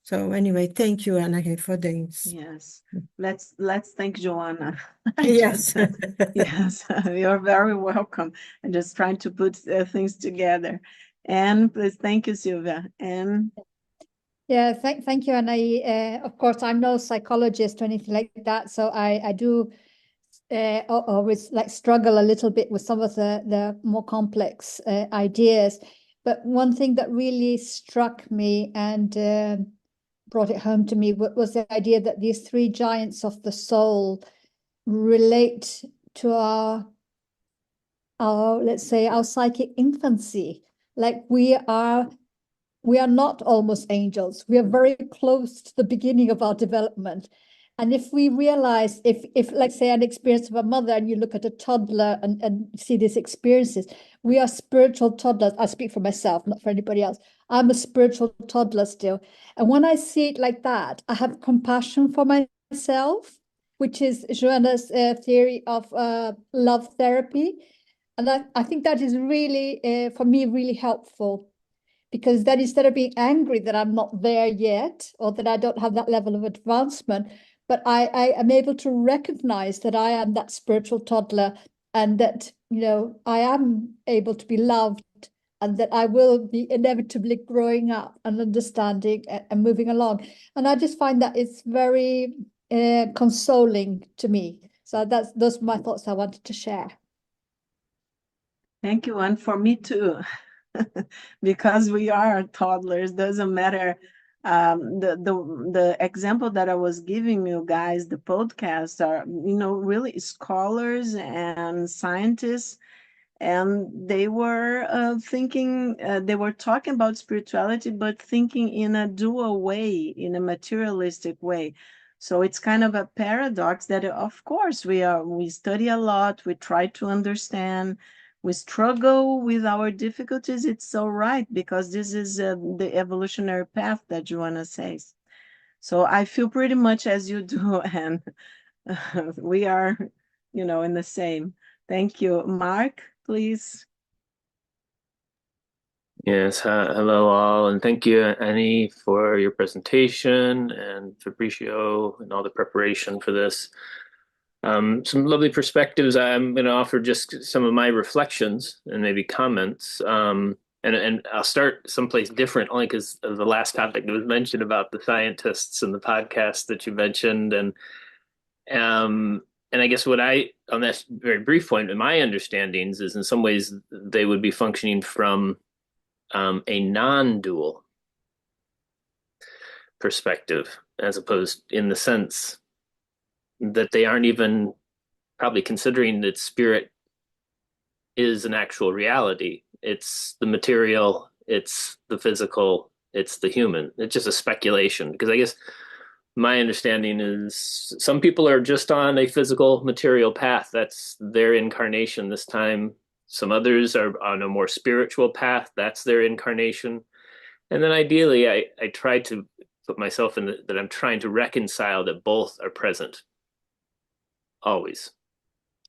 So anyway, thank you, Anahy, for this. Yes, let's thank Joanna. Yes. Yes, you're very welcome. I'm just trying to put things together. And please, thank you, Sylvia. And yeah, thank you, Anahy. Of course, I'm no psychologist or anything like that, so I do always struggle a little bit with some of the more complex ideas. But one thing that really struck me and brought it home to me was the idea that these three giants of the soul relate to our let's say our psychic infancy. Like we are not almost angels. We are very close to the beginning of our development. And if we realize, if let's say an experience of a mother, and you look at a toddler and see these experiences, we are spiritual toddlers. I speak for myself, not for anybody else. I'm a spiritual toddler still. And when I see it like that, I have compassion for myself, which is Joanna's theory of love therapy. And I think that is really, for me, really helpful. Because then instead of being angry that I'm not there yet, or that I don't have that level of advancement, but I am able to recognize that I am that spiritual toddler, and that, I am able to be loved, and that I will be inevitably growing up and understanding and moving along. And I just find that it's very consoling to me. So those are my thoughts I wanted to share. thank you, and for me too. Because we are toddlers, doesn't matter. The example that I was giving you guys, the podcasts are, really scholars and scientists, And they were thinking, they were talking about spirituality, but thinking in a dual way, in a materialistic way. So it's kind of a paradox that, of course, we study a lot, we try to understand, we struggle with our difficulties. It's so right, because this is the evolutionary path that Joanna says. So I feel pretty much as you do, and we are, in the same. Thank you. Mark, please. Yes, hello all, and thank you, Annie, for your presentation, and Fabricio and all the preparation for this. Some lovely perspectives. I'm going to offer just some of my reflections and maybe comments. And I'll start someplace different, only because of the last topic that was mentioned about the scientists and the podcast that you mentioned, and I guess what on that very brief point, in my understandings, is in some ways they would be functioning from a non-dual perspective, as opposed in the sense that they aren't even probably considering that spirit is an actual reality. It's the material, it's the physical, it's the human. It's just a speculation, because I guess my understanding is some people are just on a physical material path. That's their incarnation this time. Some others are on a more spiritual path. That's their incarnation. And then ideally, I try to put myself in that I'm trying to reconcile that both are present. Always.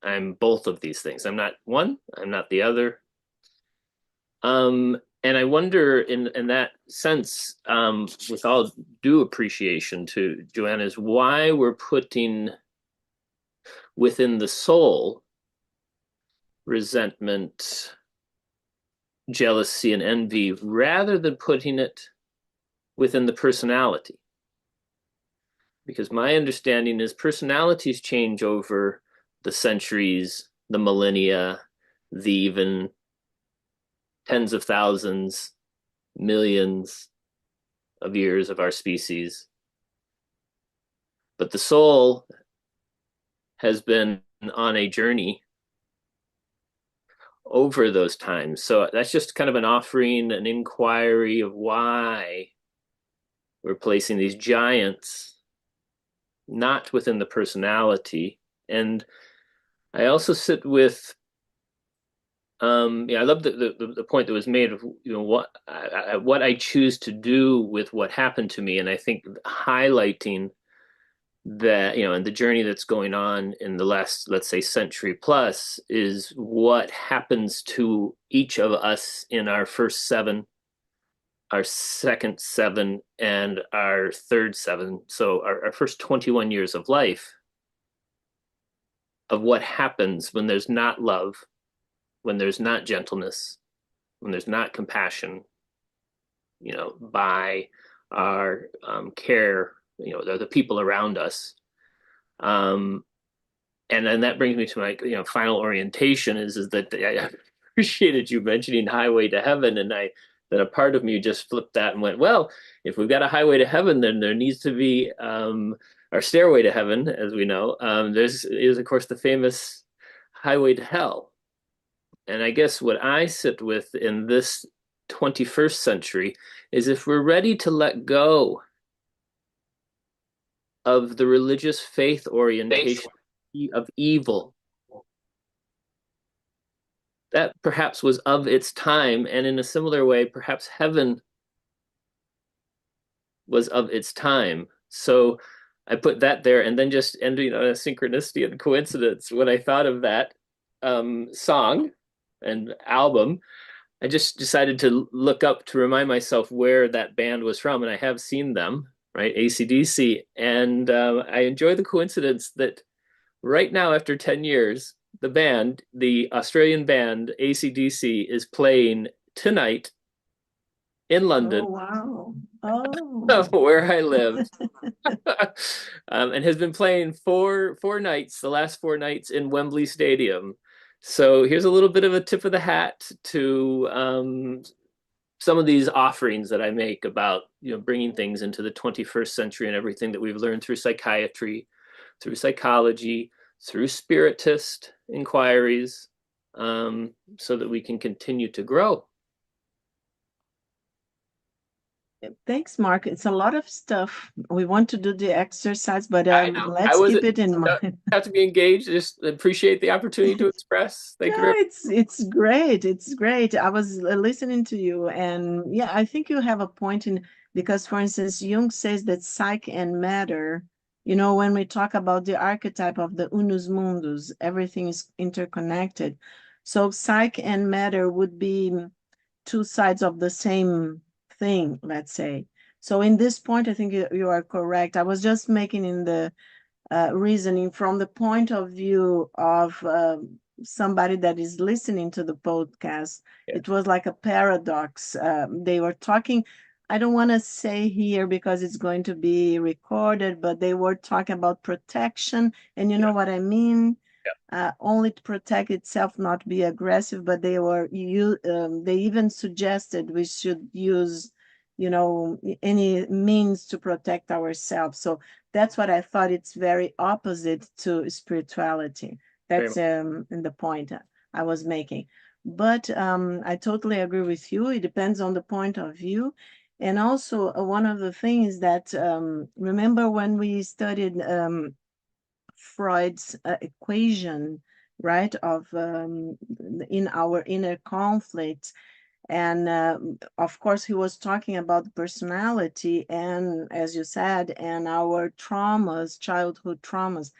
I'm both of these things. I'm not one, I'm not the other. And I wonder in that sense, with all due appreciation to Joanna's, why we're putting within the soul resentment, jealousy, and envy, rather than putting it within the personality. Because my understanding is personalities change over the centuries, the millennia, the even tens of thousands, millions of years of our species. But the soul has been on a journey over those times. So that's just kind of an offering, an inquiry of why we're placing these giants not within the personality. And I also sit with I love the point that was made of what I choose to do with what happened to me, and I think highlighting that and the journey that's going on in the last, let's say, century plus, is what happens to each of us in our first 7, our second 7, and our third 7. So our first 21 years of life, of what happens when there's not love, when there's not gentleness, when there's not compassion, by our care, the people around us. And then that brings me to my, final orientation is that I appreciated you mentioning Highway to Heaven, and that a part of me just flipped that and went, well, if we've got a highway to heaven, then there needs to be our stairway to heaven, as we know. There's of course, the famous highway to hell. And I guess what I sit with in this 21st century is, if we're ready to let go of the religious faith orientation of evil, that perhaps was of its time, and in a similar way, perhaps heaven was of its time. So I put that there, and then just ending on a synchronicity and coincidence. When I thought of that song and album, I just decided to look up to remind myself where that band was from, and I have seen them, right? AC/DC, and I enjoy the coincidence that right now, after 10 years, the Australian band AC/DC, is playing tonight in London. Oh, wow. Oh. Where I live. And has been playing four nights, the last 4 nights, in Wembley Stadium. So here's a little bit of a tip of the hat to some of these offerings that I make about bringing things into the 21st century, and everything that we've learned through psychiatry, through psychology, through spiritist inquiries, so that we can continue to grow. Thanks, Mark. It's a lot of stuff. We want to do the exercise, but I know. let's keep it in mind. Have to be engaged. Just appreciate the opportunity to express. Thank you No, very much. it's great. It's great. I was listening to you, and yeah, I think you have a point in, because, for instance, Jung says that psyche and matter, you know, when we talk about the archetype of the unus mundus, everything is interconnected. So psyche and matter would be two sides of the same thing, let's say. So in this point, I think you are correct. I was just making in the reasoning from the point of view of somebody that is listening to the podcast. Yeah. It was like a paradox. They were talking, I don't want to say here because it's going to be recorded, but they were talking about protection, and you know what I mean? Only to protect itself, not be aggressive, but they even suggested we should use, you know, any means to protect ourselves. So that's what I thought. It's very opposite to spirituality. That's in the point I was making. But I totally agree with you. It depends on the point of view. And also one of the things that, remember when we studied Freud's equation, right, of in our inner conflict, and of course he was talking about personality, and as you said, and our traumas, childhood traumas.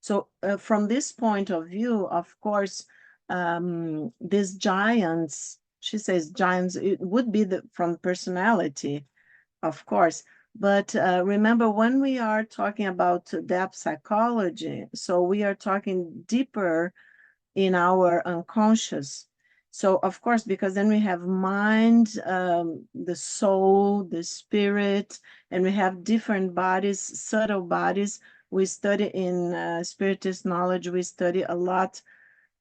So from this point of view, of course, these giants, she says giants, it would be from personality, of course. But remember, when we are talking about depth psychology, so we are talking deeper in our unconscious. So, of course, because then we have mind, the soul, the spirit, and we have different bodies, subtle bodies. We study in Spiritist knowledge, we study a lot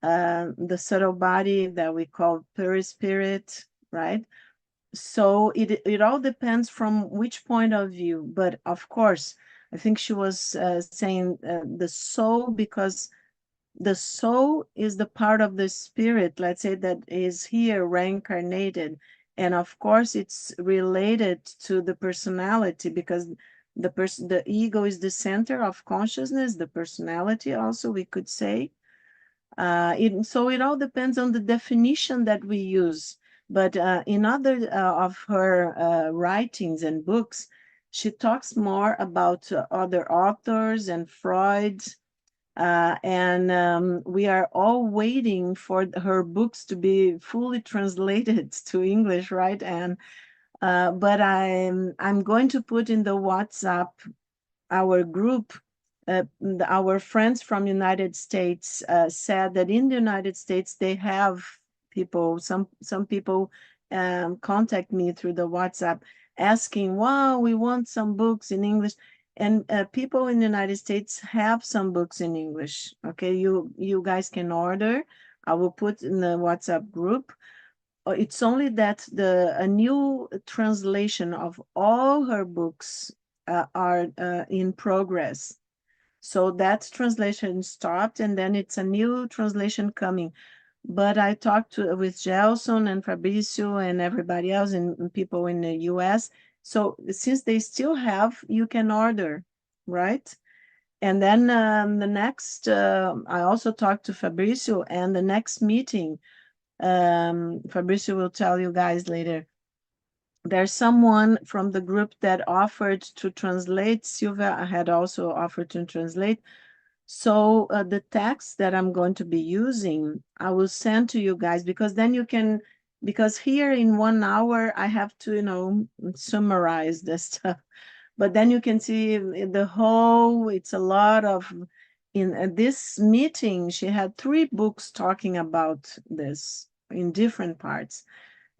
the subtle body that we call perispirit, right? So it all depends from which point of view. But of course, I think she was saying the soul, because the soul is the part of the spirit, let's say, that is here reincarnated. And of course, it's related to the personality, because the ego is the center of consciousness, the personality also, we could say. So it all depends on the definition that we use. But in other of her writings and books, she talks more about other authors and Freud, and we are all waiting for her books to be fully translated to English, right? And but I'm going to put in the WhatsApp, our group. Our friends from United States said that in the United States they have people, some people contact me through the WhatsApp asking, wow, we want some books in English. And people in the United States have some books in English. Okay, you guys can order. I will put in the WhatsApp group. It's only that a new translation of all her books are in progress. So that translation stopped, and then it's a new translation coming. But I talked with Gelson and Fabricio and everybody else, and people in the US. So since they still have, you can order, right? And then the next, I also talked to Fabricio, and the next meeting, Fabricio will tell you guys later, there's someone from the group that offered to translate. Silvia had also offered to translate. So the text that I'm going to be using, I will send to you guys, because then you can, because here in 1 hour, I have to, you know, summarize the stuff. But then you can see the whole, it's a lot of, in this meeting, she had 3 books talking about this in different parts.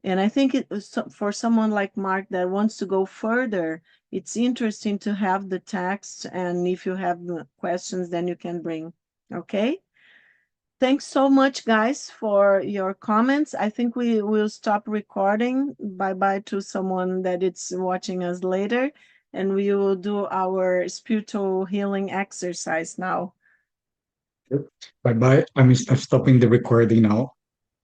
And I think it was for someone like Mark that wants to go further, it's interesting to have the text. And if you have questions, then you can bring. Okay. Thanks so much, guys, for your comments. I think we will stop recording. Bye-bye to someone that is watching us later. And we will do our spiritual healing exercise now. Bye-bye. I'm stopping the recording now.